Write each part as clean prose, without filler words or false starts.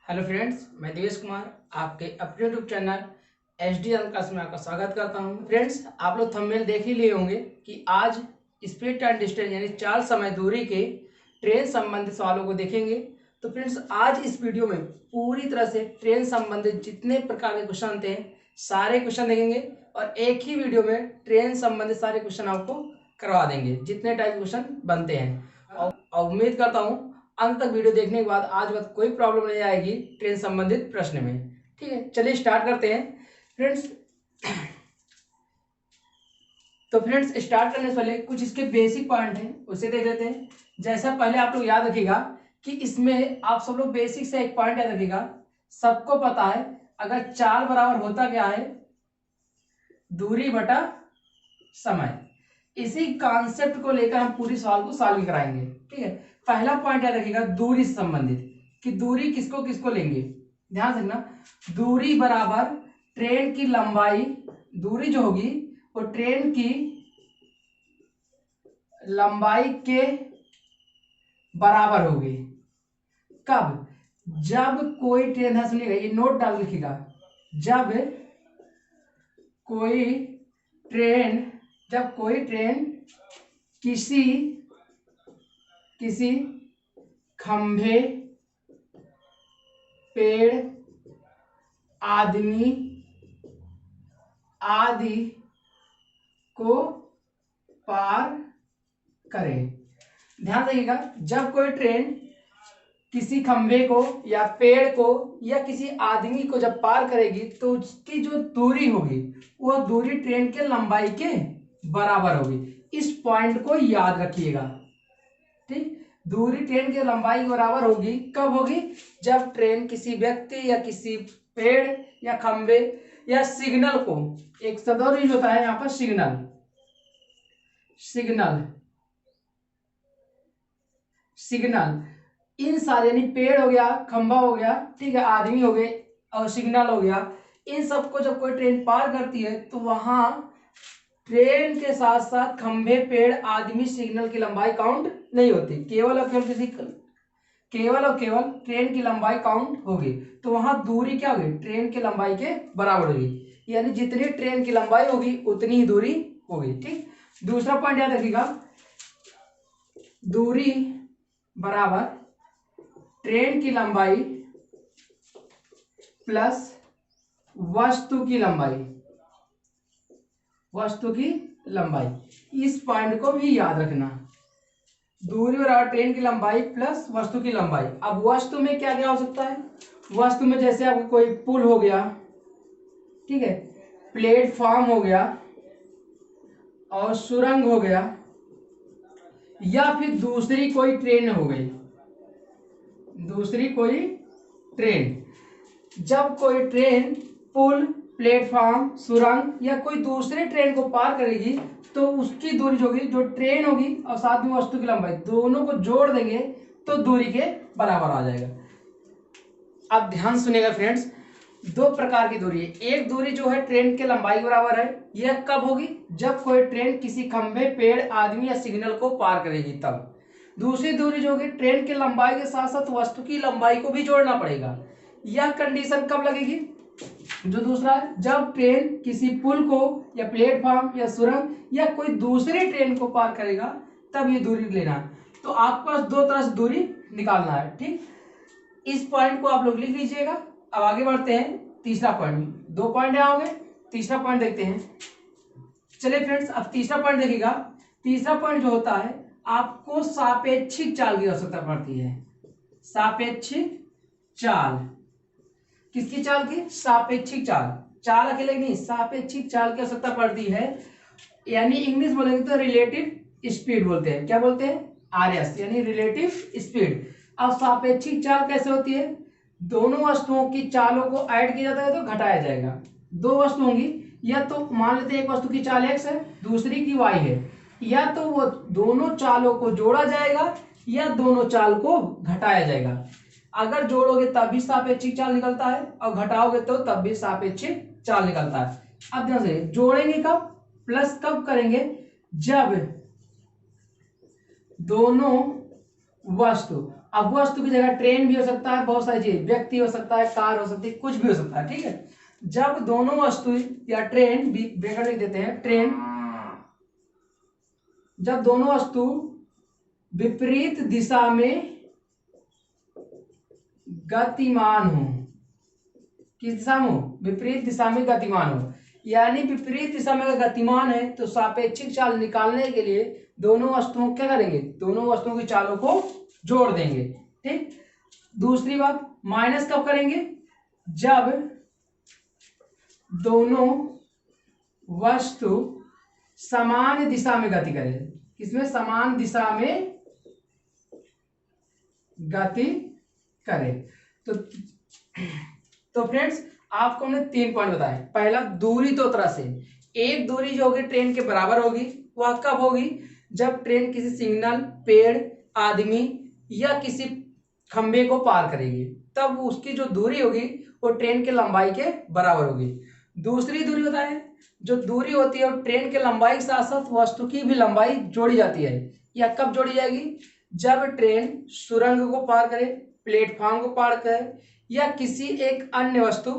Hello friends, मैं देवेश कुमार आपके अपने यूट्यूब चैनल HD क्लास में आपका स्वागत करता हूं। फ्रेंड्स, आप लोग थंबनेल देख ही लिए होंगे कि आज स्पीड एंड डिस्टेंस यानी चाल समय दूरी के ट्रेन संबंधित सवालों को देखेंगे। तो फ्रेंड्स, आज इस वीडियो में पूरी तरह से ट्रेन संबंधित जितने प्रकार के क्वेश्चन थे सारे क्वेश्चन देखेंगे और एक ही वीडियो में ट्रेन संबंधित सारे क्वेश्चन आपको करवा देंगे जितने टाइप के क्वेश्चन बनते हैं। और उम्मीद करता हूँ अंत तक वीडियो देखने के बाद आज बात कोई प्रॉब्लम नहीं आएगी ट्रेन संबंधित प्रश्न में। ठीक है, चलिए स्टार्ट करते हैं फ्रेंड्स। तो फ्रेंड्स, स्टार्ट करने से पहले कुछ इसके बेसिक पॉइंट हैं उसे देख लेते हैं। जैसा पहले आप लोग याद रखिएगा कि इसमें आप सब लोग बेसिक से एक पॉइंट याद रखिएगा। सबको पता है अगर चाल बराबर होता क्या है, दूरी बटा समय। इसी कॉन्सेप्ट को लेकर हम पूरी सवाल को सॉल्व कराएंगे। ठीक है, पहला पॉइंट याद रखिएगा दूरी से संबंधित कि दूरी किसको किसको लेंगे। ध्यान रखना, दूरी बराबर ट्रेन की लंबाई, दूरी जो होगी वो ट्रेन की लंबाई के बराबर होगी। कब? जब कोई ट्रेन है, सुनिएगा ये नोट डाल लिखिएगा, जब कोई ट्रेन किसी खंभे, पेड़, आदमी आदि को पार करे। ध्यान रखिएगा, जब कोई ट्रेन किसी खंभे को या पेड़ को या किसी आदमी को जब पार करेगी तो उसकी जो दूरी होगी वह दूरी ट्रेन के लंबाई के बराबर होगी। इस पॉइंट को याद रखिएगा। ठीक, दूरी ट्रेन के लंबाई के बराबर होगी। कब होगी? जब ट्रेन किसी व्यक्ति या किसी पेड़ या खंभे या सिग्नल को, एक शब्द और यूज होता है यहाँ पर, सिग्नल, इन सारे यानी पेड़ हो गया, खंभा हो गया, ठीक है, आदमी हो गए और सिग्नल हो गया, इन सबको जब कोई ट्रेन पार करती है तो वहां ट्रेन के साथ साथ खंभे, पेड़, आदमी, सिग्नल की लंबाई काउंट नहीं होती, केवल और केवल ट्रेन की लंबाई काउंट होगी। तो वहां दूरी क्या होगी? ट्रेन की लंबाई के बराबर होगी, यानी जितनी ट्रेन की लंबाई होगी उतनी ही दूरी होगी। ठीक, दूसरा पॉइंट याद रखिएगा, दूरी बराबर ट्रेन की लंबाई प्लस वस्तु की लंबाई। इस पॉइंट को भी याद रखना, दूरी बराबर ट्रेन की लंबाई प्लस वस्तु की लंबाई। अब वस्तु में क्या क्या हो सकता है? वस्तु में जैसे आपको कोई पुल हो गया, ठीक है, प्लेटफॉर्म हो गया और सुरंग हो गया, या फिर दूसरी कोई ट्रेन हो गई, जब कोई ट्रेन पुल, प्लेटफॉर्म, सुरंग या कोई दूसरे ट्रेन को पार करेगी तो उसकी दूरी जो होगी, जो ट्रेन होगी और साथ में वस्तु की लंबाई, दोनों को जोड़ देंगे तो दूरी के बराबर आ जाएगा। अब ध्यान सुनिएगा फ्रेंड्स, दो प्रकार की दूरी है। एक दूरी जो है ट्रेन के लंबाई के बराबर है, यह कब होगी? जब कोई ट्रेन किसी खंभे, पेड़, आदमी या सिग्नल को पार करेगी तब। दूसरी दूरी जो होगी ट्रेन के लंबाई के साथ साथ वस्तु की लंबाई को भी जोड़ना पड़ेगा। यह कंडीशन कब लगेगी? जो दूसरा है, जब ट्रेन किसी पुल को या प्लेटफॉर्म या सुरंग या कोई दूसरी ट्रेन को पार करेगा तब ये दूरी लेना है। तो आपको पास दो तरह से दूरी निकालना है। ठीक, इस पॉइंट को आप लोग लिख लीजिएगा। अब आगे बढ़ते हैं तीसरा पॉइंट। दो पॉइंट यहाँ हो गए, तीसरा पॉइंट देखते हैं। चलिए फ्रेंड्स, अब तीसरा पॉइंट देखिएगा। तीसरा पॉइंट जो होता है, आपको सापेक्षिक चाल की आवश्यकता पड़ती है। सापेक्षिक चाल, किसकी चाल की? सापेक्षिक चाल। चाल अकेले नहीं, सापेक्षिक चाल की आवश्यकता पड़ती है, यानी इंग्लिश बोलेंगे तो रिलेटिव स्पीड बोलते हैं। क्या बोलते हैं? RS, यानी रिलेटिव स्पीड। अब सापेक्षिक चाल कैसे होती है? दोनों वस्तुओं की चालों को ऐड किया जाता है तो घटाया जाएगा। दो वस्तु होंगी, या तो मान लेते हैं एक वस्तु की चाल x है, दूसरी की y है, या तो वो दोनों चालों को जोड़ा जाएगा या दोनों चाल को घटाया जाएगा। अगर जोड़ोगे तब भी सापेक्षिक चाल निकलता है और घटाओगे तो तब भी सापेक्षिक चाल निकलता है। अब ध्यान से, जोड़ेंगे कब? प्लस कब करेंगे? जब दोनों वस्तु अब वस्तु की जगह ट्रेन भी हो सकता है, बहुत सारी चीज, व्यक्ति हो सकता है, कार हो सकती है, कुछ भी हो सकता है, ठीक है। जब दोनों वस्तु या ट्रेन भी ब्रेकर लिख देते हैं, ट्रेन जब दोनों वस्तु विपरीत दिशा में गतिमान हो, किस दिशा में हो, विपरीत दिशा में गतिमान हो, यानी विपरीत दिशा में अगर गतिमान है तो सापेक्षिक चाल निकालने के लिए दोनों वस्तुओं क्या करेंगे, दोनों वस्तुओं की चालों को जोड़ देंगे, ठीक। दूसरी बात, माइनस कब करेंगे, जब दोनों वस्तु समान दिशा में गति करें, किसमें, समान दिशा में गति करे। तो फ्रेंड्स आपको हमने 3 पॉइंट बताए। पहला, दूरी 2 तरह से, एक दूरी जो होगी ट्रेन के बराबर होगी, वह कब होगी, जब ट्रेन किसी सिग्नल, पेड़, आदमी या किसी खंबे को पार करेगी, तब उसकी जो दूरी होगी वो ट्रेन के लंबाई के बराबर होगी। दूसरी दूरी होता है, जो दूरी होती है वो ट्रेन के लंबाई के साथ साथ वस्तु की भी लंबाई जोड़ी जाती है। यह कब जोड़ी जाएगी, जब ट्रेन सुरंग को पार करे, प्लेटफॉर्म को पार करे या किसी एक अन्य वस्तु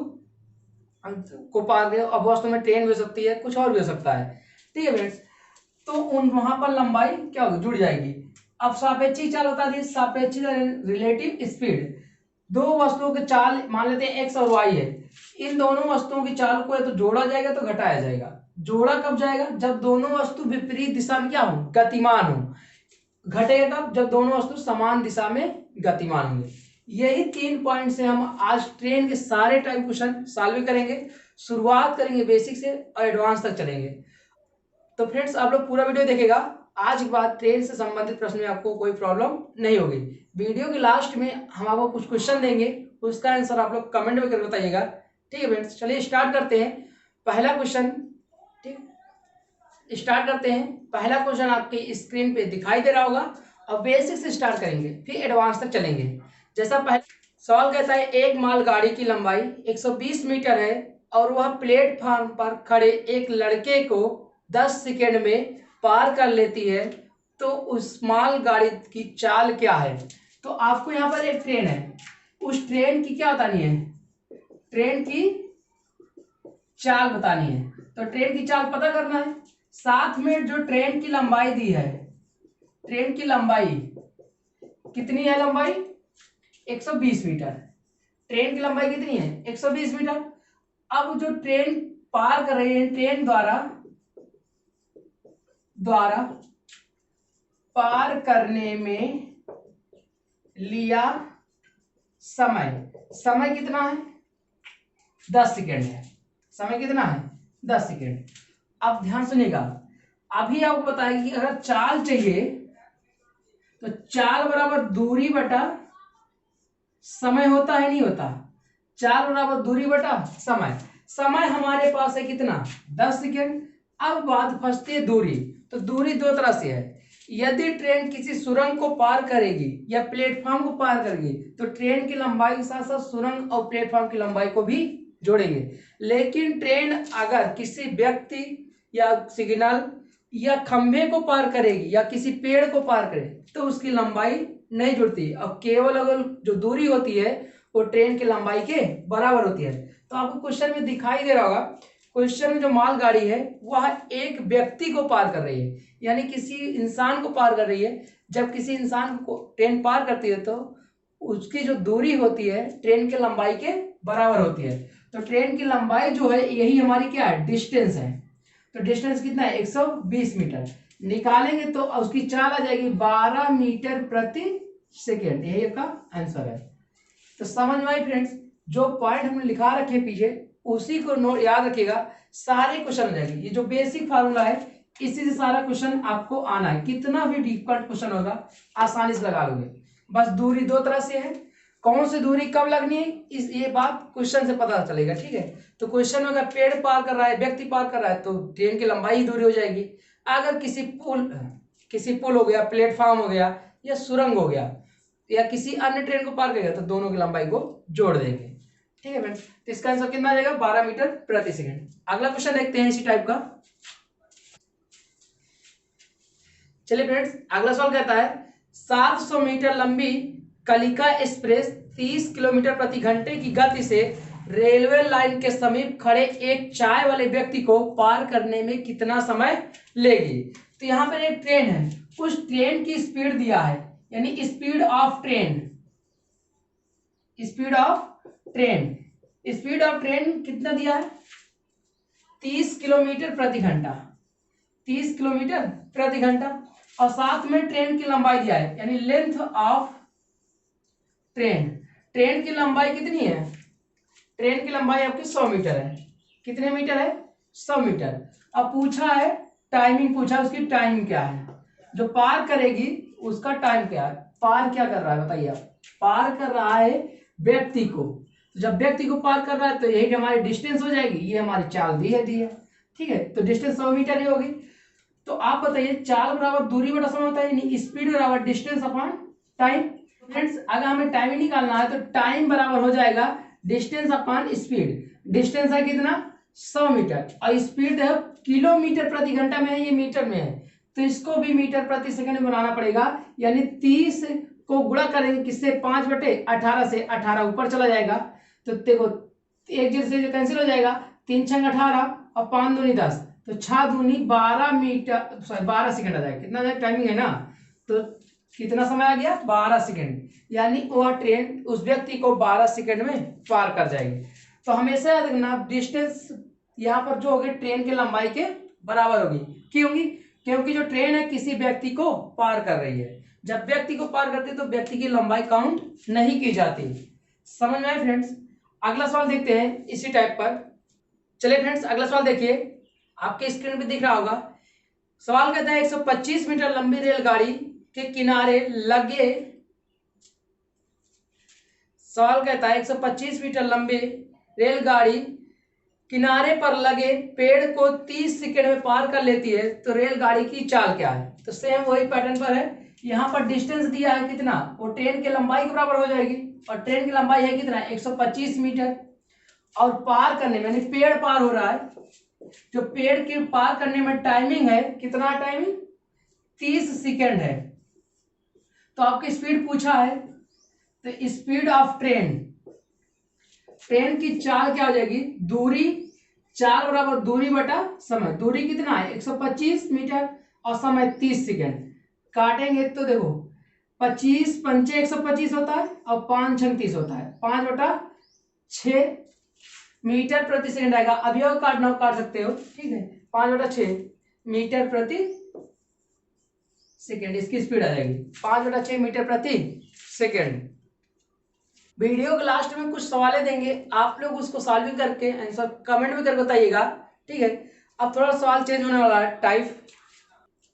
को पार करे। अब वस्तु में ट्रेन भी हो सकती है, कुछ और भी हो सकता है, ठीक है फ्रेंड्स। तो उन वहां पर लंबाई क्या होगी, जुड़ जाएगी। अब सापेक्षिक चाल बता दी, सापेक्षिक रिलेटिव स्पीड, दो वस्तुओं के चाल मान लेते हैं एक्स और वाई है, इन दोनों वस्तुओं की चाल को या तो जोड़ा जाएगा तो घटाया जाएगा। जोड़ा कब जाएगा, जब दोनों वस्तु विपरीत दिशा में क्या हो, गतिमान हो। घटेगा कब, जब दोनों वस्तु समान दिशा में गतिमान होंगे। यही 3 पॉइंट से हम आज ट्रेन के सारे टाइप क्वेश्चन सॉल्व करेंगे। शुरुआत करेंगे बेसिक से और एडवांस तक चलेंगे। तो फ्रेंड्स आप लोग पूरा वीडियो देखेगा, आज के बाद ट्रेन से संबंधित प्रश्न में आपको कोई प्रॉब्लम नहीं होगी। वीडियो के लास्ट में हम आपको कुछ क्वेश्चन देंगे, उसका आंसर आप लोग कमेंट में करके बताइएगा, ठीक है फ्रेंड्स। चलिए स्टार्ट करते हैं। पहला क्वेश्चन, ठीक, स्टार्ट करते हैं। पहला क्वेश्चन आपकी स्क्रीन पे दिखाई दे रहा होगा और बेसिक से स्टार्ट करेंगे, फिर एडवांस तक चलेंगे। जैसा पहले सवाल कहता है, एक मालगाड़ी की लंबाई 120 मीटर है और वह प्लेटफॉर्म पर खड़े एक लड़के को 10 सेकेंड में पार कर लेती है, तो उस मालगाड़ी की चाल क्या है। तो आपको यहाँ पर एक ट्रेन है, उस ट्रेन की क्या बतानी है, ट्रेन की चाल बतानी है। तो ट्रेन की चाल पता करना है, साथ में जो ट्रेन की लंबाई दी है, ट्रेन की लंबाई कितनी है, लंबाई 120 मीटर। ट्रेन की लंबाई कितनी है, 120 मीटर। अब जो ट्रेन पार कर रही है, ट्रेन द्वारा पार करने में लिया समय कितना है, 10 सेकेंड है। समय कितना है, 10 सेकेंड। अब ध्यान सुनिएगा, अभी आपको बताएगी कि अगर चाल चाहिए तो चाल बराबर दूरी बटा समय होता है, नहीं होता, चाल बराबर दूरी बटा समय। समय हमारे पास है कितना, 10 सेकेंड। अब बात फंसती है दूरी, तो दूरी 2 तरह से है। यदि ट्रेन किसी सुरंग को पार करेगी या प्लेटफॉर्म को पार करेगी तो ट्रेन की लंबाई के साथ साथ सुरंग और प्लेटफॉर्म की लंबाई को भी जोड़ेंगे। लेकिन ट्रेन अगर किसी व्यक्ति या सिग्नल या खंभे को पार करेगी या किसी पेड़ को पार करे तो उसकी लंबाई नहीं जुड़ती। अब केवल अगर जो दूरी होती है वो ट्रेन की लंबाई के बराबर होती है। तो आपको क्वेश्चन में दिखाई दे रहा होगा, क्वेश्चन में जो मालगाड़ी है वह एक व्यक्ति को पार कर रही है, यानी किसी इंसान को पार कर रही है। जब किसी इंसान को ट्रेन पार करती है तो उसकी जो दूरी होती है ट्रेन की लंबाई के बराबर होती है। तो ट्रेन की लंबाई जो है यही हमारी क्या है, डिस्टेंस है। तो डिस्टेंस कितना है, 120 मीटर। निकालेंगे तो उसकी चाल आ जाएगी 12 मीटर प्रति सेकेंड। यही आपका आंसर है। तो समझ में आई फ्रेंड्स, जो पॉइंट हमने लिखा रखे पीछे उसी को नोट याद रखिएगा, सारे क्वेश्चन आ जाएंगे। ये जो बेसिक फार्मूला है इसी से सारा क्वेश्चन आपको आना है, कितना भी डिफिकल्ट क्वेश्चन होगा आसानी से लगा लोगे। बस दूरी 2 तरह से है, कौन सी दूरी कब लगनी है इस ये बात क्वेश्चन से पता चलेगा, ठीक है। तो क्वेश्चन में अगर पेड़ पार कर रहा है, व्यक्ति पार कर रहा है तो ट्रेन की लंबाई ही दूरी हो जाएगी। अगर किसी पुल हो गया, प्लेटफॉर्म हो गया या सुरंग हो गया या किसी अन्य ट्रेन को पार करेगा तो दोनों की लंबाई को जोड़ देंगे, ठीक है फ्रेंड्स। तो इसका आंसर कितना आ जाएगा, 12 मीटर प्रति सेकंड। अगला क्वेश्चन देखते हैं इसी टाइप का। चलिए फ्रेंड्स, अगला सवाल कहता है 700 मीटर लंबी कलिका एक्सप्रेस 30 किलोमीटर प्रति घंटे की गति से रेलवे लाइन के समीप खड़े एक चाय वाले व्यक्ति को पार करने में कितना समय लेगी। तो यहाँ पर एक ट्रेन है, उस ट्रेन की स्पीड दिया है, यानी speed of train, speed of train, speed of train कितना दिया है 30 किलोमीटर प्रति घंटा, 30 किलोमीटर प्रति घंटा, और साथ में ट्रेन की लंबाई दिया है, यानी लेंथ ऑफ ट्रेन, ट्रेन की लंबाई कितनी है, ट्रेन की लंबाई आपकी 100 मीटर है, कितने मीटर है 100 मीटर। अब पूछा है टाइमिंग, पूछा उसकी टाइम क्या है, जो पार करेगी उसका टाइम क्या है, पार क्या कर रहा है बताइए आप, पार कर रहा है व्यक्ति को, जब व्यक्ति को पार कर रहा है तो यही हमारी डिस्टेंस हो जाएगी, ये हमारी चाल दी है, ठीक है, तो डिस्टेंस 100 मीटर ही होगी। तो आप बताइए चाल बराबर दूरी बटा समय होता है, यानी स्पीड बराबर डिस्टेंस अपॉन टाइम। फ्रेंड्स अगर हमें टाइम ही निकालना है तो टाइम बराबर हो जाएगा डिस्टेंस अपॉन स्पीड, डिस्टेंस है कितना 100 मीटर और स्पीड है किलोमीटर प्रति घंटा में है, ये मीटर में है, तो इसको भी मीटर प्रति सेकंड में बनाना पड़ेगा, यानी 30 को गुणा करेंगे किससे 5/18 से, 18 ऊपर चला जाएगा, तो देखो एक जीरो से कैंसिल हो जाएगा, 3 छंग 18 और 5 दूनी 10, तो 6 दूनी 12 मीटर, सॉरी 12 सेकंड आ जाएगा, कितना टाइमिंग है ना, तो कितना समय आ गया 12 सेकंड, यानी वह ट्रेन उस व्यक्ति को 12 सेकंड में पार कर जाएगी। तो हमेशा याद रखना डिस्टेंस यहाँ पर जो होगी ट्रेन की लंबाई के बराबर होगी, क्यों होगी, क्योंकि जो ट्रेन है किसी व्यक्ति को पार कर रही है, जब व्यक्ति को पार करती है तो व्यक्ति की लंबाई काउंट नहीं की जाती। समझ में आए फ्रेंड्स। अगला सवाल देखते हैं इसी टाइप पर। चलिए फ्रेंड्स अगला सवाल देखिए, आपके स्क्रीन पे दिख रहा होगा। सवाल कहता है 125 मीटर लंबी रेलगाड़ी के किनारे लगे, सवाल कहता है 125 मीटर लंबी रेलगाड़ी किनारे पर लगे पेड़ को 30 सेकंड में पार कर लेती है, तो रेलगाड़ी की चाल क्या है। तो सेम वही पैटर्न पर है, यहाँ पर डिस्टेंस दिया है कितना, वो ट्रेन की लंबाई के बराबर हो जाएगी, और ट्रेन की लंबाई है कितना 125 मीटर, और पार करने में यानी पेड़ पार हो रहा है, जो पेड़ के पार करने में टाइमिंग है कितना, टाइमिंग 30 सेकंड है। तो आपकी स्पीड पूछा है, तो स्पीड ऑफ ट्रेन, ट्रेन की चाल क्या हो जाएगी, दूरी, चाल बराबर दूरी बटा समय, दूरी कितना है 125 मीटर और समय 30 सेकंड, काटेंगे तो देखो 25 पंचे 125 होता है और 5 छंग 30 होता है, 5/6 मीटर प्रति सेकंड आएगा, अवयव काटना हो काट सकते हो, ठीक है, 5/6 मीटर प्रति सेकंड इसकी स्पीड आ जाएगी, 5/6 मीटर प्रति सेकंड। वीडियो के लास्ट में कुछ सवालें देंगे, आप लोग उसको सॉल्विंग करके आंसर कमेंट में करके बताइएगा, ठीक है। अब थोड़ा सवाल चेंज होने वाला है टाइप।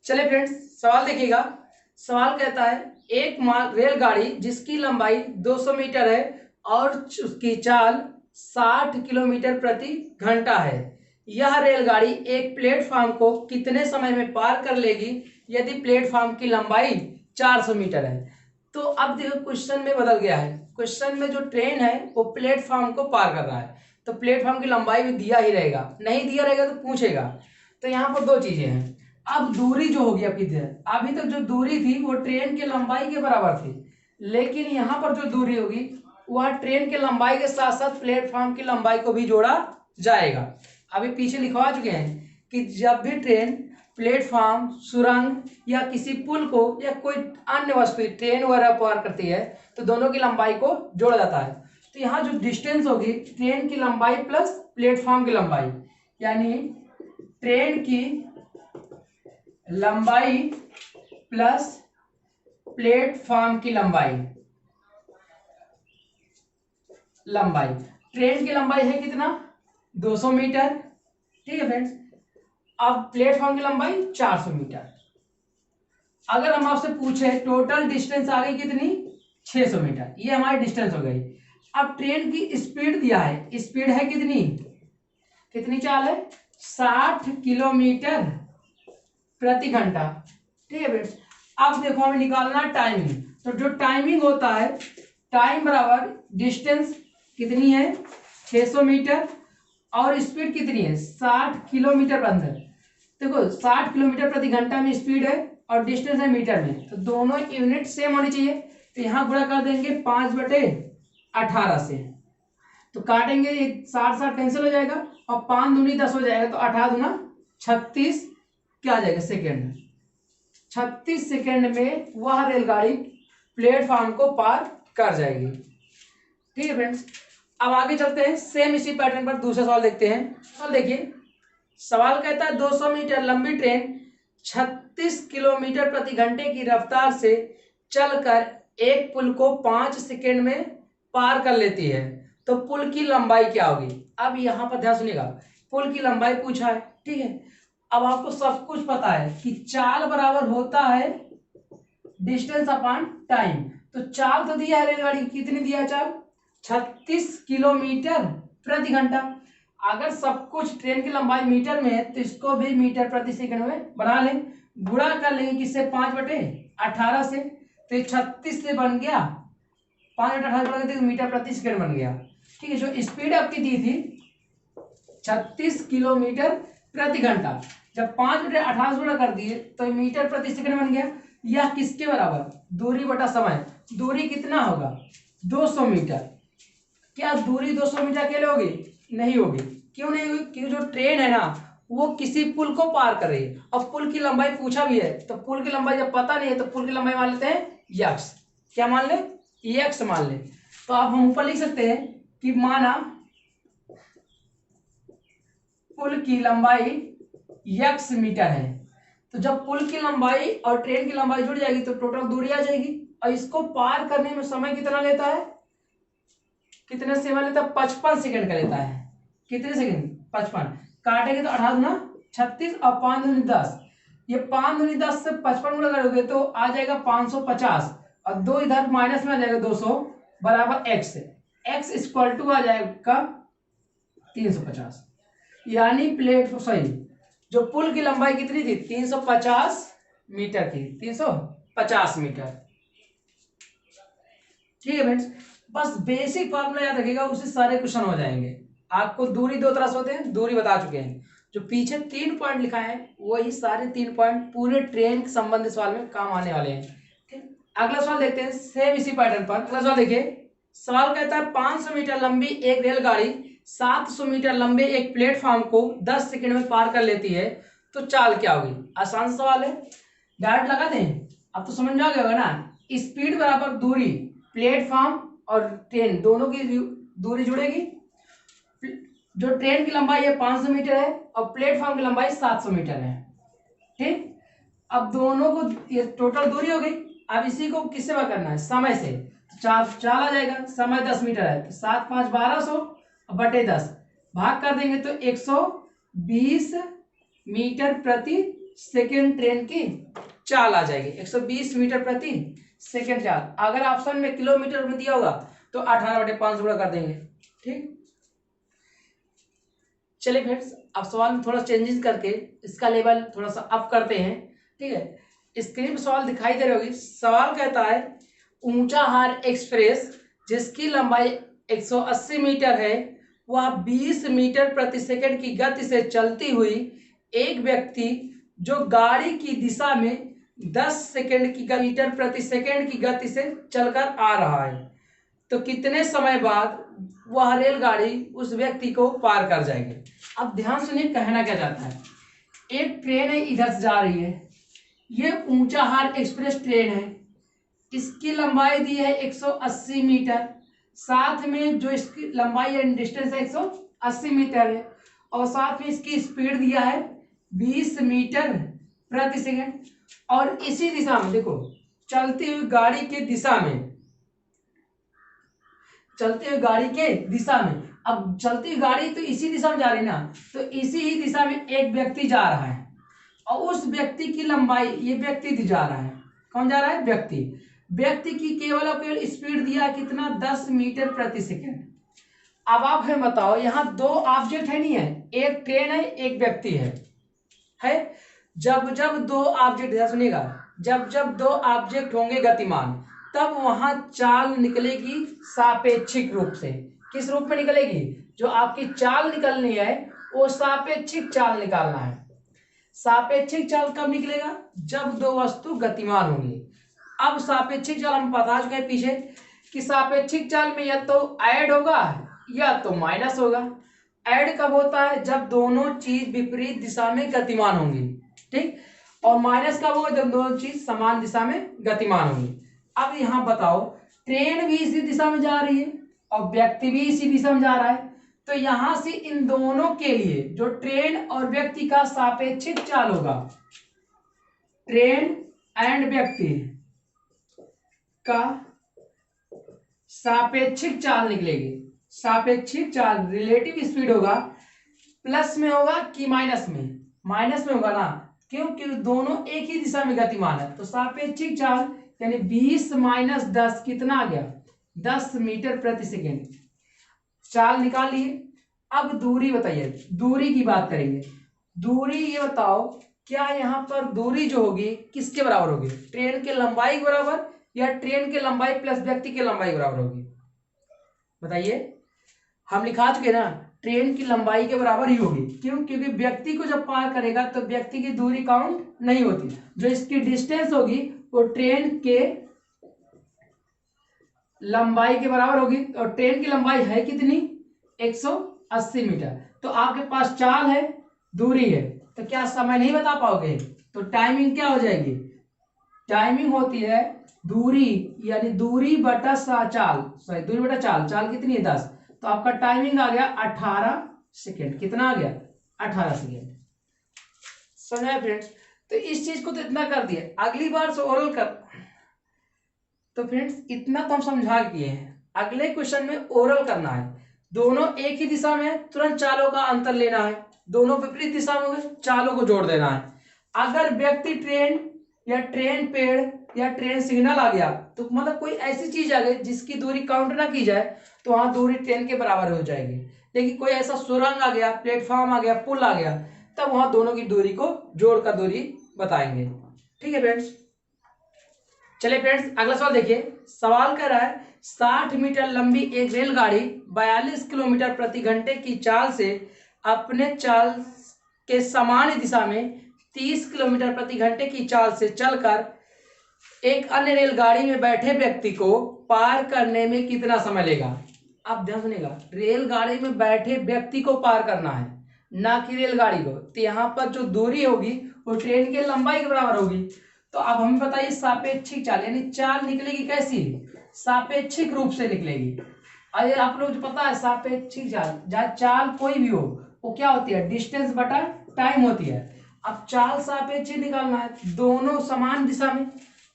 चलिए फ्रेंड्स सवाल देखिएगा। सवाल कहता है एक माल रेलगाड़ी जिसकी लंबाई 200 मीटर है और उसकी चाल 60 किलोमीटर प्रति घंटा है, यह रेलगाड़ी एक प्लेटफॉर्म को कितने समय में पार कर लेगी यदि प्लेटफॉर्म की लंबाई 400 मीटर है। तो अब देखो क्वेश्चन में बदल गया है, क्वेश्चन में जो ट्रेन है वो प्लेटफॉर्म को पार कर रहा है, तो प्लेटफॉर्म की लंबाई भी दिया ही रहेगा, नहीं दिया रहेगा तो पूछेगा। तो यहाँ पर दो चीजें हैं, अब दूरी जो होगी आपकी, अभी तक जो दूरी थी वो ट्रेन की लंबाई के बराबर थी, लेकिन यहाँ पर जो दूरी होगी वह ट्रेन की लंबाई के साथ साथ प्लेटफॉर्म की लंबाई को भी जोड़ा जाएगा। अभी पीछे लिखवा चुके हैं कि जब भी ट्रेन प्लेटफॉर्म, सुरंग या किसी पुल को या कोई अन्य वस्तु ट्रेन वगैरह पार करती है तो दोनों की लंबाई को जोड़ा जाता है। तो यहाँ जो डिस्टेंस होगी ट्रेन की लंबाई प्लस प्लेटफॉर्म की लंबाई, यानी ट्रेन की लंबाई प्लस प्लेटफॉर्म की लंबाई, ट्रेन की लंबाई है कितना 200 मीटर, ठीक है फ्रेंड्स। अब प्लेटफॉर्म की लंबाई 400 मीटर। अगर हम आपसे पूछे टोटल डिस्टेंस आ गई कितनी 600 मीटर, ये हमारी डिस्टेंस हो गई। अब ट्रेन की स्पीड दिया है, स्पीड है कितनी चाल है 60 किलोमीटर प्रति घंटा, ठीक है फ्रेंड्स। अब देखो हमें निकालना टाइमिंग, तो जो टाइमिंग होता है टाइम बराबर डिस्टेंस कितनी है 600 मीटर और स्पीड कितनी है 60 किलोमीटर पर अंदर। देखो 60 किलोमीटर प्रति घंटा में स्पीड है और डिस्टेंस है मीटर में, तो दोनों यूनिट सेम होनी चाहिए, तो यहाँ गुणा कर देंगे 5/18 से, तो काटेंगे 60 कैंसिल हो जाएगा और 5 दूनी 10 हो जाएगा, तो 18 दूना 36 क्या आ जाएगा सेकेंड। 36 सेकेंड में वह रेलगाड़ी प्लेटफॉर्म को पार कर जाएगी। ठीक है फ्रेंड्स, अब आगे चलते हैं, सेम इसी पैटर्न पर दूसरा सवाल देखते हैं। सवाल देखिए, सवाल कहता है 200 मीटर लंबी ट्रेन 36 किलोमीटर प्रति घंटे की रफ्तार से चलकर एक पुल को 5 सेकेंड में पार कर लेती है, तो पुल की लंबाई क्या होगी। अब यहां पर ध्यान सुनिएगा, पुल की लंबाई पूछा है। ठीक है, अब आपको सब कुछ पता है कि चाल बराबर होता है डिस्टेंस अपॉन टाइम। तो चाल तो दिया है रेलगाड़ी, कितनी दिया है चाल, 36 किलोमीटर प्रति घंटा। अगर सब कुछ ट्रेन की लंबाई मीटर में है तो इसको भी मीटर प्रति सेकंड में बना लें, गुणा कर लेंगे किससे, 5/18 से, तो 36 से बन गया 5/18 मीटर प्रति सेकंड बन गया। ठीक है, जो स्पीड आपकी दी थी 36 किलोमीटर प्रति घंटा, जब 5/18 गुणा कर दिए तो मीटर प्रति सेकंड बन गया। यह किसके बराबर, दूरी बटा समय। दूरी कितना होगा, 200 मीटर। क्या दूरी 200 मीटर अकेले होगी, नहीं होगी। क्यों नहीं होगी, क्योंकि जो ट्रेन है ना वो किसी पुल को पार कर रही है, और पुल की लंबाई पूछा भी है, तो पुल की लंबाई जब पता नहीं है तो पुल की लंबाई मान लेते हैं x। क्या मान ले, x मान ले। तो अब हम ऊपर लिख सकते हैं कि माना पुल की लंबाई x मीटर है, तो जब पुल की लंबाई और ट्रेन की लंबाई जुड़ जाएगी तो टोटल दूरी आ जाएगी, और इसको पार करने में समय कितना लेता है, कितने समय लेता है, 55 सेकंड का लेता है। कितने सेकंड, 55। काटेंगे तो 18 गुना 36 और 5 दूनी 10, ये 5 दूनी 10 से 55 गुणा करोगे तो आ जाएगा 550, और 2 इधर माइनस में आ जाएगा 200 बराबर x। x इक्वल टू आ जाएगा 350, यानी प्लेट सॉरी जो पुल की लंबाई कितनी थी, 350 मीटर थी, 350 मीटर। ठीक है फ्रेंड्स, बस बेसिक फार्मूला याद रखिएगा, उससे सारे क्वेश्चन हो जाएंगे। आपको दूरी दो तरह से होते हैं, दूरी बता चुके हैं। जो पीछे 3 पॉइंट लिखा है वही सारे 3 पॉइंट पूरे ट्रेन के संबंधित सवाल में काम आने वाले हैं। ठीक, अगला सवाल देखते हैं सेम इसी पैटर्न पर। अगला सवाल देखिए, सवाल कहता है 500 मीटर लंबी एक रेलगाड़ी 700 मीटर लंबे एक प्लेटफॉर्म को 10 सेकंड में पार कर लेती है, तो चाल क्या होगी। आसान सा सवाल है, डायरेक्ट लगा दें, अब तो समझ में आ गया होगा ना। स्पीड बराबर दूरी, प्लेटफॉर्म और ट्रेन दोनों की दूरी जुड़ेगी। जो ट्रेन की लंबाई है 500 मीटर है और प्लेटफॉर्म की लंबाई 700 मीटर है। ठीक, अब दोनों को ये टोटल दूरी हो गई। अब इसी को किससे भाग करना है, समय से। तो चाल आ जाएगा, समय 10 मीटर है तो 7 5 1200 बटे 10 भाग कर देंगे तो 120 मीटर प्रति सेकेंड ट्रेन की चाल आ जाएगी। 120 मीटर प्रति सेकेंड चाल। अगर ऑप्शन में किलोमीटर में दिया होगा तो 18/500 गुणा कर देंगे। ठीक, चलिए फ्रेंड्स, अब सवाल में थोड़ा चेंजेस करके इसका लेवल थोड़ा सा अप करते हैं। ठीक है, स्क्रीन पर सवाल दिखाई दे रही होगी। सवाल कहता है ऊंचाहार एक्सप्रेस जिसकी लंबाई 180 मीटर है, वह 20 मीटर प्रति सेकंड की गति से चलती हुई एक व्यक्ति जो गाड़ी की दिशा में 10 सेकंड की मीटर प्रति सेकंड की गति से चलकर आ रहा है, तो कितने समय बाद वह रेलगाड़ी उस व्यक्ति को पार कर जाएगी। अब ध्यान सुनिए, कहना क्या चाहता है। एक ट्रेन है, इधर से जा रही है, ये ऊंचाहार एक्सप्रेस ट्रेन है, इसकी लंबाई दी है 180 मीटर, साथ में जो इसकी लंबाई है डिस्टेंस है 180 मीटर है, और साथ में इसकी स्पीड दिया है 20 मीटर प्रति सेकंड। और इसी दिशा में देखो, चलती हुई गाड़ी के दिशा में, चलती हुई गाड़ी के दिशा में, अब चलती हुई गाड़ी तो इसी दिशा में जा रही ना, तो इसी ही दिशा में एक व्यक्ति जा रहा है, और उस व्यक्ति की लंबाई, ये व्यक्ति जा रहा है, कौन जा रहा है, व्यक्ति की केवल और केवल स्पीड दिया कितना, 10 मीटर प्रति सेकंड। अब आप हमें बताओ, यहाँ दो ऑब्जेक्ट है, नहीं है, एक ट्रेन है, एक व्यक्ति है। जब जब दो ऑब्जेक्ट, सुनिएगा, जब जब दो ऑब्जेक्ट होंगे गतिमान, तब वहां चाल निकलेगी सापेक्षिक रूप से। किस रूप में निकलेगी, जो आपकी चाल निकलनी है वो सापेक्षिक चाल निकालना है। सापेक्षिक चाल कब निकलेगा, जब दो वस्तु गतिमान होंगी। अब सापेक्षिक चाल हम बता चुके हैं पीछे कि सापेक्षिक चाल में या तो ऐड होगा या तो माइनस होगा। ऐड कब होता है? जब दोनों चीज विपरीत दिशा में गतिमान होंगी, ठीक। और माइनस कब होगा? जब दोनों चीज समान दिशा में गतिमान होंगी। अब यहां बताओ, ट्रेन भी इसी दिशा में जा रही है और व्यक्ति भी इसी दिशा में जा रहा है, तो यहां से इन दोनों के लिए जो ट्रेन और व्यक्ति का सापेक्षिक चाल होगा, ट्रेन एंड व्यक्ति का सापेक्षिक चाल निकलेगी। सापेक्षिक चाल रिलेटिव स्पीड होगा, प्लस में होगा कि माइनस में? माइनस में होगा ना, क्योंकि दोनों एक ही दिशा में गतिमान है। तो सापेक्षिक चाल यानी 20 माइनस 10 कितना आ गया? 10 मीटर प्रति सेकेंड। चाल निकाल लिए। अब दूरी बताइए, दूरी की बात करेंगे। दूरी ये बताओ, क्या यहाँ पर दूरी जो होगी किसके बराबर होगी? ट्रेन के लंबाई के बराबर या ट्रेन के लंबाई प्लस व्यक्ति के लंबाई के बराबर होगी? बताइए। हम लिखा चुके ना, ट्रेन की लंबाई के बराबर ही होगी। क्यों? क्योंकि व्यक्ति को जब पार करेगा तो व्यक्ति की दूरी काउंट नहीं होती। जो इसकी डिस्टेंस होगी वो ट्रेन के लंबाई के बराबर होगी। और ट्रेन की लंबाई है कितनी? 180 मीटर। तो आपके पास चाल है, दूरी है, तो क्या समय नहीं बता पाओगे? तो टाइमिंग क्या हो जाएगी? टाइमिंग होती है दूरी, यानी दूरी बटा चाल, सॉरी दूरी बटा चाल। चाल कितनी है? 10। तो आपका टाइमिंग आ गया 18 सेकेंड। कितना आ गया? 18 सेकेंड। समझे फ्रेंड्स? तो इस चीज को तो इतना कर दिया, अगली बार से ओरल कर। तो फ्रेंड्स इतना तो हम समझा किए हैं। अगले क्वेश्चन में ओरल करना है। दोनों एक ही दिशा में है, तुरंत चालों का अंतर लेना है। दोनों विपरीत दिशा में होंगे, चालों को जोड़ देना है। अगर व्यक्ति ट्रेन या ट्रेन पेड़ या ट्रेन सिग्नल आ गया, तो मतलब कोई ऐसी चीज आ गई जिसकी दूरी काउंट ना की जाए, तो वहां दूरी ट्रेन के बराबर हो जाएगी। लेकिन कोई ऐसा सुरंग आ गया, प्लेटफॉर्म आ गया, पुल आ गया, तब वहां दोनों की दूरी को जोड़कर दूरी बताएंगे। ठीक है फ्रेंड्स। चलिए फ्रेंड्स अगला सवाल देखिए। सवाल कह रहा है 60 मीटर लंबी एक रेलगाड़ी 42 किलोमीटर प्रति घंटे की चाल से अपने चाल के सामान्य दिशा में 30 किलोमीटर प्रति घंटे की चाल से चलकर एक अन्य रेलगाड़ी में बैठे व्यक्ति को पार करने में कितना समय लेगा? आप ध्यान सुनिएगा, रेलगाड़ी में बैठे व्यक्ति को पार करना है, ना कि रेलगाड़ी को। तो यहाँ पर जो दूरी होगी वो ट्रेन की लंबाई के बराबर होगी। तो अब हमें बताइए सापेक्षिक चाल, यानी चाल निकलेगी कैसी? सापेक्षिक रूप से निकलेगी। अरे आप लोग जो पता है सापेक्षिक चाल, जहाँ चाल कोई भी हो वो क्या होती है? डिस्टेंस बटा टाइम होती है। अब चाल सापेक्षिक निकालना है, दोनों समान दिशा में।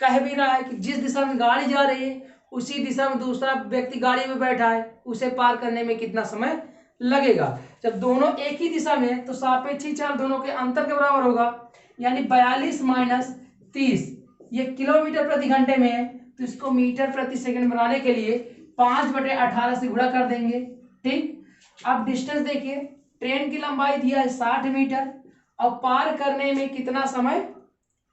कह भी रहा है कि जिस दिशा में गाड़ी जा रही है उसी दिशा में दूसरा व्यक्ति गाड़ी में बैठा है, उसे पार करने में कितना समय लगेगा। जब दोनों एक ही दिशा में है तो सापेक्षिक चाल दोनों के अंतर के बराबर होगा, यानी 42 माइनस 30। ये किलोमीटर प्रति घंटे में है, तो इसको मीटर प्रति सेकंड बनाने के लिए 5/18 से गुणा कर देंगे। ठीक। अब डिस्टेंस देखिए, ट्रेन की लंबाई दिया है 60 मीटर और पार करने में कितना समय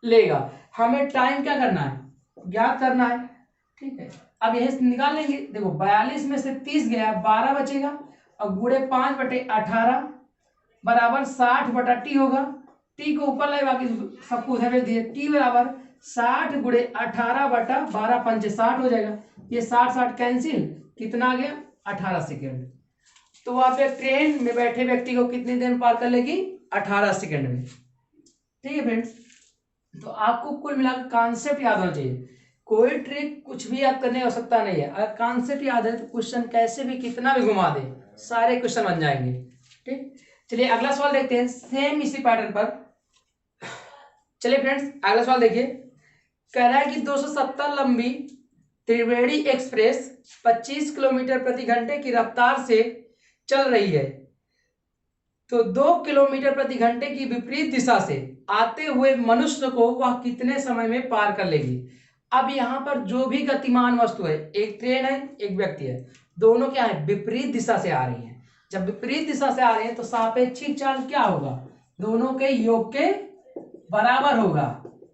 लेगा। हमें टाइम क्या करना है? ज्ञात करना है। ठीक है, अब यही निकाल लेंगे। देखो 42 में से 30 गया, 12 बचेगा और गुणे 5/18 बराबर 60/t होगा। टी को ऊपर लाए, बाकी सबको उधर भेज दिए। टी बराबर 60 गुणे 18/12 पंचे 60 हो जाएगा। ये 60 कैंसिल, कितना आ गया? 18 सेकेंड। तो वहां पे ट्रेन में बैठे व्यक्ति को कितनी देर में पार कर लेगी? 18 सेकेंड में। ठीक है फ्रेंड्स, तो आपको कुल मिलाकर कॉन्सेप्ट याद होना चाहिए। कोई ट्रिक कुछ भी याद करने की आवश्यकता नहीं है। अगर कॉन्सेप्ट याद है तो क्वेश्चन कैसे भी कितना भी घुमा दे सारे क्वेश्चन बन जाएंगे। ठीक, चलिए अगला सवाल देखते हैं सेम इसी पैटर्न पर। चलिए फ्रेंड्स अगला सवाल देखिए। कह रहा है कि 270 लंबी त्रिवेणी एक्सप्रेस 25 किलोमीटर प्रति घंटे की रफ्तार से चल रही है, तो 2 किलोमीटर प्रति घंटे की विपरीत दिशा से आते हुए मनुष्य को वह कितने समय में पार कर लेगी? अब यहाँ पर जो भी गतिमान वस्तु है, एक ट्रेन है एक व्यक्ति है, दोनों क्या है? विपरीत दिशा से आ रही हैं। जब विपरीत दिशा से आ रहे हैं तो सापेक्षिक चाल क्या होगा? दोनों के योग के बराबर होगा।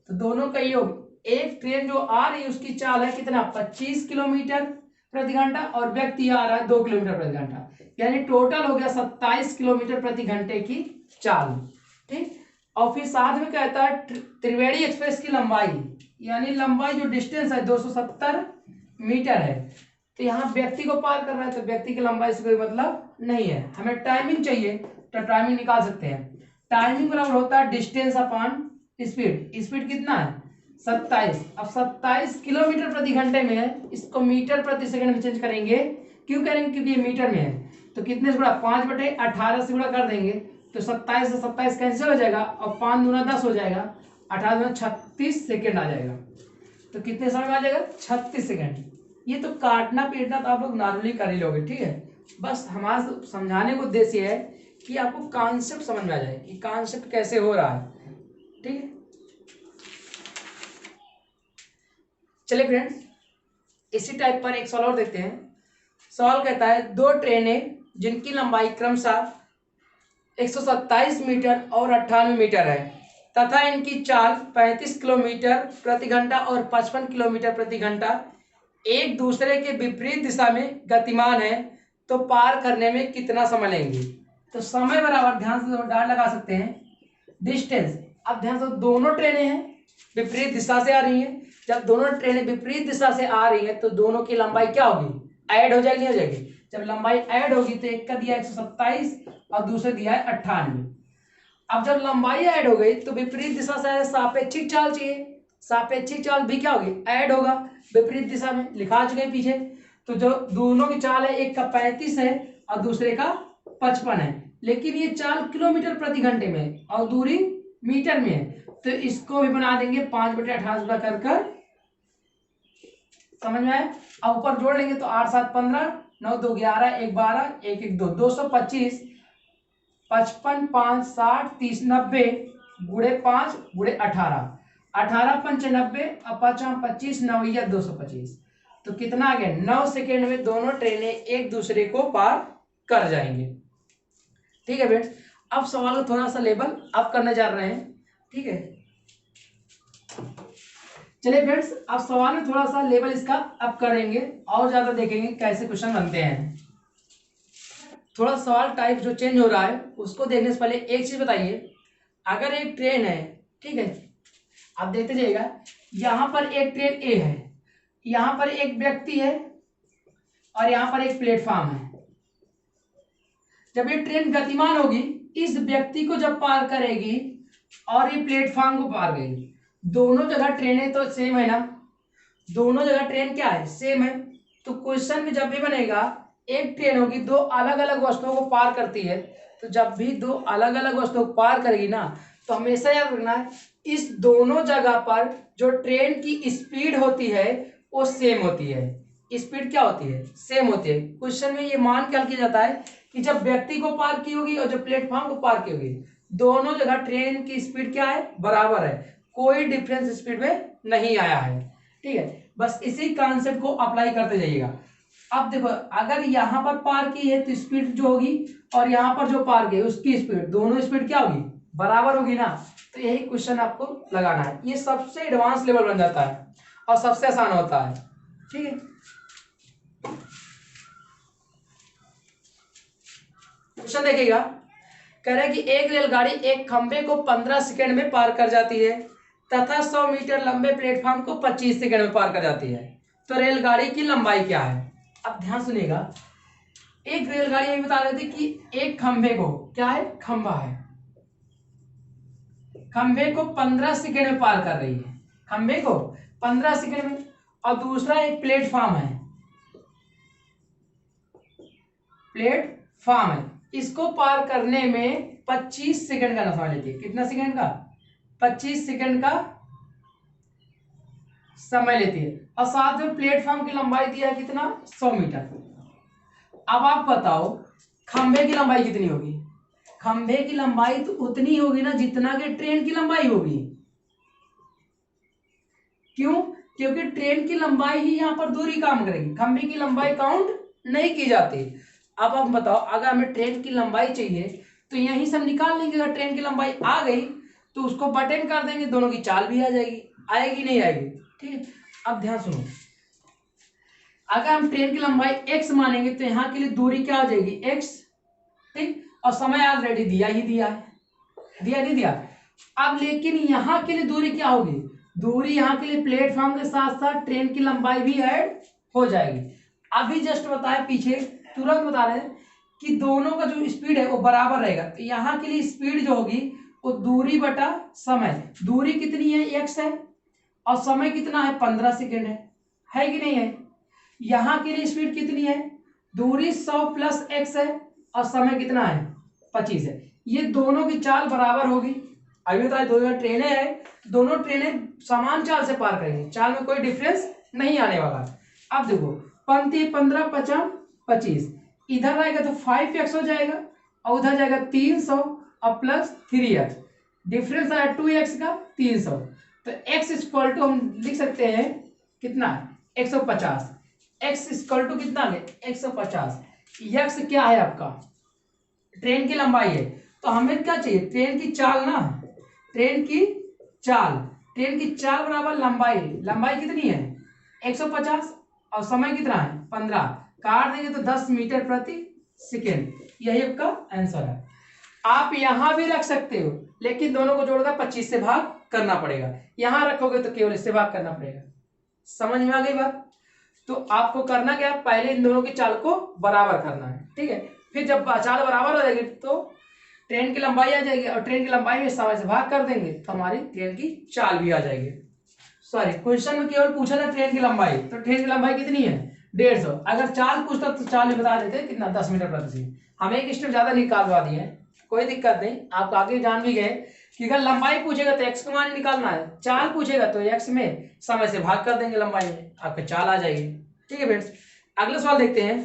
तो दोनों का योग, एक ट्रेन जो आ रही है उसकी चाल है कितना? 25 किलोमीटर प्रति घंटा और व्यक्ति आ रहा है 2 किलोमीटर प्रति घंटा, यानी टोटल हो गया 27 किलोमीटर प्रति घंटे की चाल। ठीक, और फिर साथ में कहता है त्रिवेणी एक्सप्रेस की लंबाई यानी लंबाई जो डिस्टेंस है 270 मीटर है। तो यहाँ व्यक्ति को पार करना है, तो व्यक्ति की लंबाई से कोई मतलब नहीं है। हमें टाइमिंग चाहिए, तो टाइमिंग निकाल सकते हैं। टाइमिंग बराबर होता है डिस्टेंस अपॉन स्पीड। स्पीड कितना है 27। अब 27 किलोमीटर प्रति घंटे में है, इसको मीटर प्रति सेकंड में चेंज करेंगे। क्यों करेंगे? क्योंकि ये मीटर में है। तो कितने से गुणा? 5/18 से गुणा कर देंगे, तो 27 से 27 कैंसिल हो जाएगा और 5 दूना 10 हो जाएगा, 18 दूना 36 सेकेंड आ जाएगा। तो कितने समय में आ जाएगा? 36 सेकेंड। ये तो काटना पीटना तो आप लोग नॉर्मली कर ही लोगे, ठीक है। बस हमारा समझाने का उद्देश्य है कि आपको कॉन्सेप्ट समझ में आ जाए कि कॉन्सेप्ट कैसे हो रहा है, ठीक है। चलिए फ्रेंड्स, इसी टाइप पर एक सवाल और देखते हैं। सवाल कहता है, दो ट्रेनें जिनकी लंबाई क्रमशः 127 मीटर और 98 मीटर है तथा इनकी चाल 35 किलोमीटर प्रति घंटा और 55 किलोमीटर प्रति घंटा एक दूसरे के विपरीत दिशा में गतिमान है, तो पार करने में कितना समय लेंगी? तो समय बराबर, ध्यान से डाल लगा सकते हैं, डिस्टेंस। अब ध्यान से, दोनों ट्रेनें हैं विपरीत दिशा से आ रही हैं। जब दोनों ट्रेनें विपरीत दिशा से आ रही हैं तो दोनों की लंबाई क्या होगी? ऐड हो जाएगी, नहीं हो जाएगी? जब लंबाई ऐड होगी तो एक का दिया 127 और दूसरे दिया है 98। अब जब लंबाई ऐड हो गई तो विपरीत दिशा से सापेक्षिक चाल चाहिए। सापेक्षिक चाल भी क्या होगी? ऐड होगा विपरीत दिशा में, लिखा चुके पीछे। तो जो दोनों की चाल है, एक का 35 है और दूसरे का 55 है, लेकिन ये चाल किलोमीटर प्रति घंटे में और दूरी मीटर में है। तो इसको भी बना देंगे 5/18 कर कर, समझ में आए? अब ऊपर जोड़ लेंगे तो 8 7 15, 9 2 11, 1 12, 1 1 2, 225, 55 5 60 30 90 गुड़े 5 गुड़े 18, 18 पंच 90 और 5 25 9 225। तो कितना आ गया? 9 सेकेंड में दोनों ट्रेनें एक दूसरे को पार कर जाएंगे, ठीक है फ्रेंड्स। अब सवाल को थोड़ा सा लेवल अप करने जा रहे हैं, ठीक है। चलिए फ्रेंड्स, अब सवाल में थोड़ा सा लेवल इसका अप करेंगे और ज्यादा देखेंगे कैसे क्वेश्चन बनते हैं। थोड़ा सवाल टाइप जो चेंज हो रहा है उसको देखने से पहले एक चीज बताइए। अगर एक ट्रेन है, ठीक है, आप देखते जाइएगा, यहां पर एक ट्रेन ए है, यहां पर एक व्यक्ति है और यहां पर एक प्लेटफॉर्म है। जब ये ट्रेन गतिमान होगी, इस व्यक्ति को जब पार करेगी और ये प्लेटफॉर्म को पार करेगी, दोनों जगह ट्रेनें तो सेम है ना, दोनों जगह ट्रेन क्या है? सेम है। तो क्वेश्चन में जब भी बनेगा, एक ट्रेन होगी दो अलग अलग वस्तुओं को पार करती है, तो जब भी दो अलग अलग वस्तुओं को पार करेगी ना, तो हमेशा याद रखना है इस दोनों जगह पर जो ट्रेन की स्पीड होती है वो सेम होती है। स्पीड क्या होती है? सेम होती है। क्वेश्चन में ये मान क्या किया जाता है कि जब व्यक्ति को पार की होगी और जब प्लेटफॉर्म को पार की होगी, दोनों जगह ट्रेन की स्पीड क्या है? बराबर है, कोई डिफरेंस स्पीड में नहीं आया है, ठीक है। बस इसी कॉन्सेप्ट को अप्लाई करते जाइएगा। अब देखो, अगर यहां पर पार की है तो स्पीड जो होगी और यहां पर जो पार की है उसकी स्पीड, दोनों स्पीड क्या होगी? बराबर होगी ना। तो यही क्वेश्चन आपको लगाना है। ये सबसे एडवांस लेवल बन जाता है और सबसे आसान होता है, ठीक है। क्वेश्चन देखिएगा, कह रहे हैं कि एक रेलगाड़ी एक खंबे को 15 सेकंड में पार कर जाती है तथा 100 मीटर लंबे प्लेटफॉर्म को 25 सेकंड में पार कर जाती है, तो रेलगाड़ी की लंबाई क्या है? अब ध्यान सुनिएगा, एक रेलगाड़ी ये बता रहे थे कि एक खंबे को, क्या है? खंबा है, खंबे को 15 सेकंड में पार कर रही है, खंबे को 15 सेकंड में। और दूसरा एक प्लेटफॉर्म है, प्लेटफॉर्म है, इसको पार करने में 25 सेकंड का समय लेती है। कितना सेकंड का? 25 सेकंड का समय लेती है। और साथ में प्लेटफॉर्म की लंबाई दिया है कितना? 100 मीटर। अब आप बताओ खंबे की लंबाई कितनी होगी? खंबे की लंबाई तो उतनी होगी ना जितना कि ट्रेन की लंबाई होगी। क्यों? क्योंकि ट्रेन की लंबाई ही यहां पर दूरी काम करेगी, खंबे की लंबाई काउंट नहीं की जाती। अब आप बताओ, अगर हमें ट्रेन की लंबाई चाहिए तो यहीं से हम निकाल लेंगे। अगर ट्रेन की लंबाई आ गई तो उसको बटन कर देंगे, दोनों की चाल भी आ जाएगी। आएगी नहीं आएगी? ठीक है। अब ध्यान सुनो, अगर हम ट्रेन की लंबाई x मानेंगे तो यहाँ के लिए दूरी क्या हो जाएगी? x, ठीक। और समय ऑलरेडी दिया ही दिया है, दिया नहीं दिया? अब लेकिन यहाँ के लिए दूरी क्या होगी? दूरी यहाँ के लिए प्लेटफॉर्म के साथ साथ ट्रेन की लंबाई भी ऐड हो जाएगी। अभी जस्ट बताया पीछे, तुरंत बता रहे हैं कि दोनों का जो स्पीड है वो बराबर रहेगा। तो यहाँ के लिए स्पीड जो होगी वो दूरी बटा समय, दूरी कितनी है x है और समय कितना है 15 सेकेंड है कि नहीं है। यहाँ के लिए स्पीड कितनी है, दूरी 100 प्लस x है और समय कितना है 25 है। ये दोनों की चाल बराबर होगी। अभी बताया दोनों ट्रेनें हैं, दोनों ट्रेनें समान चाल से पार करेंगी, चाल में कोई डिफरेंस नहीं आने वाला। अब देखो पंक्ति 15 50 25, इधर आएगा तो 5x हो जाएगा और उधर जाएगा 300 और प्लस 3x, डिफरेंस आया 2x का 300। तो x इक्वल टू हम लिख सकते हैं कितना 150, x इक्वल टू कितना है 150। x क्या है आपका, ट्रेन की लंबाई है। तो हमें क्या चाहिए, ट्रेन की चाल ना, ट्रेन की चाल, ट्रेन की चाल बराबर लंबाई, लंबाई कितनी है 150 और समय कितना है 15, काट देंगे तो 10 मीटर प्रति सेकेंड। यही आपका आंसर है। आप यहां भी रख सकते हो लेकिन दोनों को जोड़कर 25 से भाग करना पड़ेगा, यहां रखोगे तो केवल इससे भाग करना पड़ेगा। समझ में आ गई बात। तो आपको करना क्या, पहले इन दोनों की चाल को बराबर करना है, ठीक है। फिर जब चाल बराबर हो जाएगी तो ट्रेन की लंबाई आ जाएगी और ट्रेन की लंबाई में समय से भाग कर देंगे तो हमारी ट्रेन की चाल भी आ जाएगी। सॉरी, क्वेश्चन में केवल पूछा था ट्रेन की लंबाई, तो ट्रेन की लंबाई कितनी है 150। अगर चाल पूछता तो चाल भी बता देते कितना 10 मीटर प्रति सेकंड। हमें एक स्टेप ज्यादा निकालवा दिए हैं, कोई दिक्कत नहीं, आप आगे जान भी गए कि अगर लंबाई पूछेगा तो एक्स का मान निकालना है, चाल पूछेगा तो एक्स में समय से भाग कर देंगे, लंबाई में आपका चाल आ जाएगी। ठीक है फ्रेंड्स, अगला सवाल देखते हैं।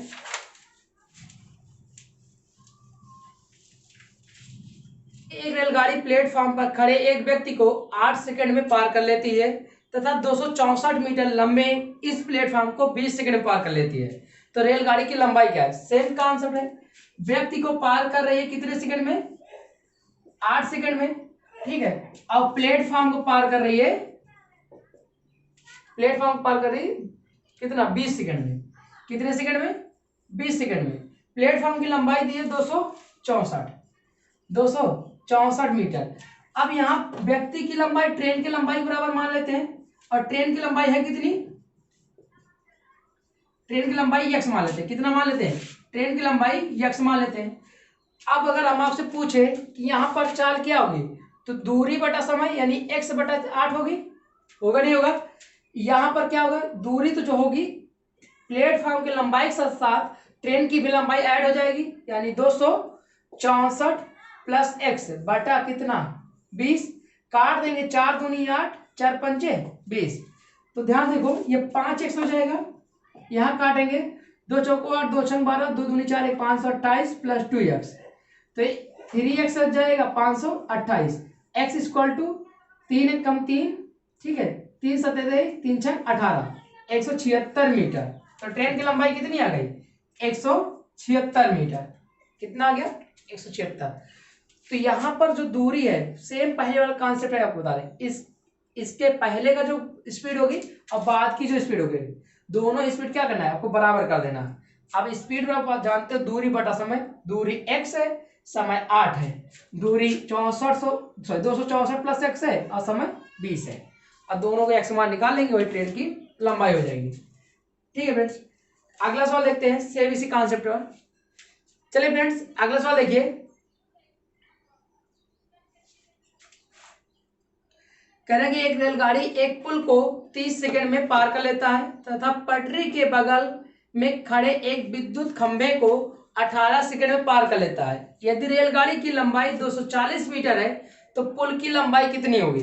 एक रेलगाड़ी प्लेटफॉर्म पर खड़े एक व्यक्ति को 8 सेकंड में पार कर लेती है तथा 264 मीटर लंबे इस प्लेटफॉर्म को 20 सेकंड में पार कर लेती है। तो रेलगाड़ी की लंबाई क्या है, सेम कॉन्सेप्ट है। व्यक्ति को पार कर रही है कितने सेकंड में, 8 सेकंड में, ठीक है। और प्लेटफॉर्म को पार कर रही है, प्लेटफॉर्म को पार कर रही है कितना 20 सेकंड में, कितने सेकंड में 20 सेकंड में। प्लेटफॉर्म की लंबाई दी है 264 मीटर। अब यहाँ व्यक्ति की लंबाई ट्रेन की लंबाई बराबर मान लेते हैं और ट्रेन की लंबाई है कितनी, ट्रेन की लंबाई x मान लेते हैं, कितना मान लेते हैं, ट्रेन की लंबाई x मान लेते हैं। अब अगर हम आपसे पूछे कि यहाँ पर चाल क्या होगी, तो दूरी बटा समय यानी x बटा 8 होगी, होगा नहीं होगा। यहाँ पर क्या होगा, दूरी तो जो होगी प्लेटफॉर्म की लंबाई के साथ साथ ट्रेन की भी लंबाई ऐड हो जाएगी, यानी 264 प्लस x बटा कितना 20, काट देंगे 4 दूनी 8 4 पंचे 20। तो ध्यान देखो ये 5x हो जाएगा, यहाँ काटेंगे 2 चौको 8 2 छंग 12 2 दूनी 4 1 528 प्लस 2x, तो 3x हो जाएगा 528। x इक्वल टू 3 1 कम 3, ठीक है, 3 7 3 6 18, 176 मीटर। तो ट्रेन की लंबाई कितनी आ गई 176 मीटर, कितना आ गया 176। तो यहाँ पर जो दूरी है सेम पहले वाला कॉन्सेप्ट है, आपको बता रहे इसके पहले का जो स्पीड होगी और बाद की जो स्पीड होगी, दोनों स्पीड क्या करना है आपको बराबर कर देना। अब स्पीड में आप जानते हो दूरी बटा समय, दूरी x है समय 8 है, दूरी 264 प्लस x है और समय 20 है, और दोनों को x मान निकाल लेंगे वही ट्रेन की लंबाई हो जाएगी। ठीक है फ्रेंड्स, अगला सवाल देखते हैं सेम इसी कॉन्सेप्ट पर। चलिए फ्रेंड्स अगला सवाल देखिए, कह रहे कि एक रेलगाड़ी एक पुल को 30 सेकंड में पार कर लेता है तथा पटरी के बगल में खड़े एक विद्युत खंभे को 18 सेकंड में पार कर लेता है। यदि रेलगाड़ी की लंबाई 240 मीटर है तो पुल की लंबाई कितनी होगी।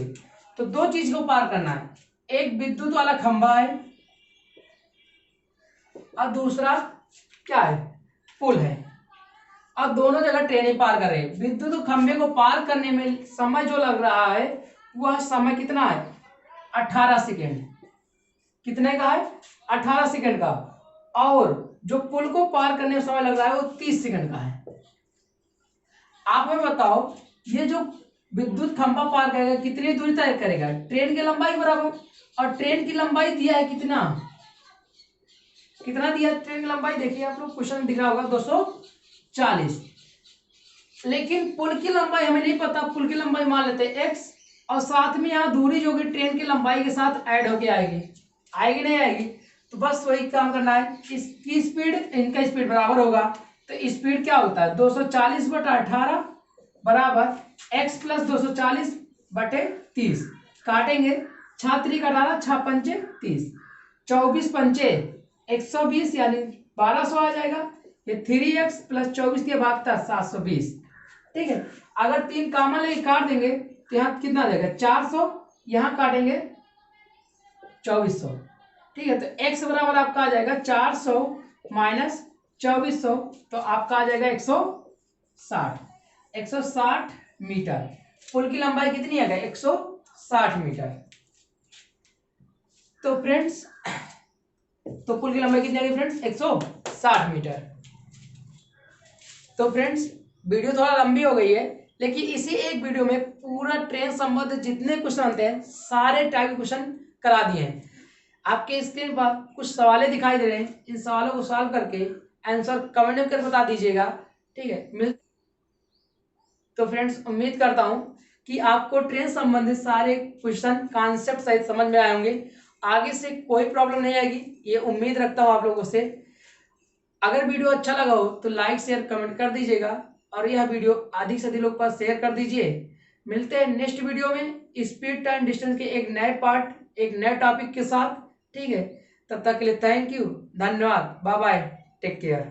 तो दो चीज को पार करना है, एक विद्युत वाला खंभा है और दूसरा क्या है पुल है, और दोनों जगह ट्रेनें पार कर रहे हैं। विद्युत खंभे को पार करने में समय जो लग रहा है वह समय कितना है 18 सेकेंड, कितने का है 18 सेकेंड का, और जो पुल को पार करने में समय लग रहा है वो 30 सेकेंड का है। आप हमें बताओ ये जो विद्युत खंभा पार करेगा कितनी दूरी तय करेगा, ट्रेन की लंबाई बराबर, और ट्रेन की लंबाई दिया है कितना, कितना दिया है ट्रेन की लंबाई, देखिए आप लोग क्वेश्चन दिख रहा होगा 240, लेकिन पुल की लंबाई हमें नहीं पता, पुल की लंबाई मान लेते हैं x, और साथ में यहाँ दूरी जो कि ट्रेन की लंबाई के साथ ऐड होके आएगी, आएगी नहीं आएगी? तो बस वही काम करना है, इसकी स्पीड इनका स्पीड बराबर होगा। तो स्पीड क्या होता है 240/18 बराबर x प्लस 240/30। काटेंगे, 6 का 18, 6 पंचे 30, 24 पंचे 120 यानी 1200 आ जाएगा। ये 3x प्लस 24 के बाद था 720। ठीक है, अगर 3 कॉमन लेके काट देंगे तो यहाँ कितना आ जाएगा 400, यहाँ काटेंगे 2400। ठीक है, तो x बराबर आपका आ जाएगा 400 माइनस 2400, तो आपका आ जाएगा 160 मीटर। पुल की लंबाई कितनी है 160 मीटर। तो फ्रेंड्स, तो पुल की लंबाई कितनी आएगी फ्रेंड्स 160 मीटर। तो फ्रेंड्स, वीडियो थोड़ा लंबी हो गई है, लेकिन इसी एक वीडियो में पूरा ट्रेन संबंधित जितने क्वेश्चन आते हैं सारे टाइप के क्वेश्चन करा दिए हैं। आपके स्क्रीन पर कुछ सवालें दिखाई दे रहे हैं, इन सवालों को सॉल्व करके आंसर कमेंट में कर बता दीजिएगा। ठीक है, तो फ्रेंड्स, उम्मीद करता हूं कि आपको ट्रेन संबंधित सारे क्वेश्चन कॉन्सेप्ट सहित समझ में आए होंगे। आगे से कोई प्रॉब्लम नहीं आएगी, ये उम्मीद रखता हूं आप लोगों से। अगर वीडियो अच्छा लगा हो तो लाइक शेयर कमेंट कर दीजिएगा, और यह वीडियो अधिक से अधिक लोग पास शेयर कर दीजिए। मिलते हैं नेक्स्ट वीडियो में स्पीड टाइम डिस्टेंस के एक नए पार्ट, एक नए टॉपिक के साथ। ठीक है, तब तक के लिए थैंक यू, धन्यवाद, बाय बाय, टेक केयर।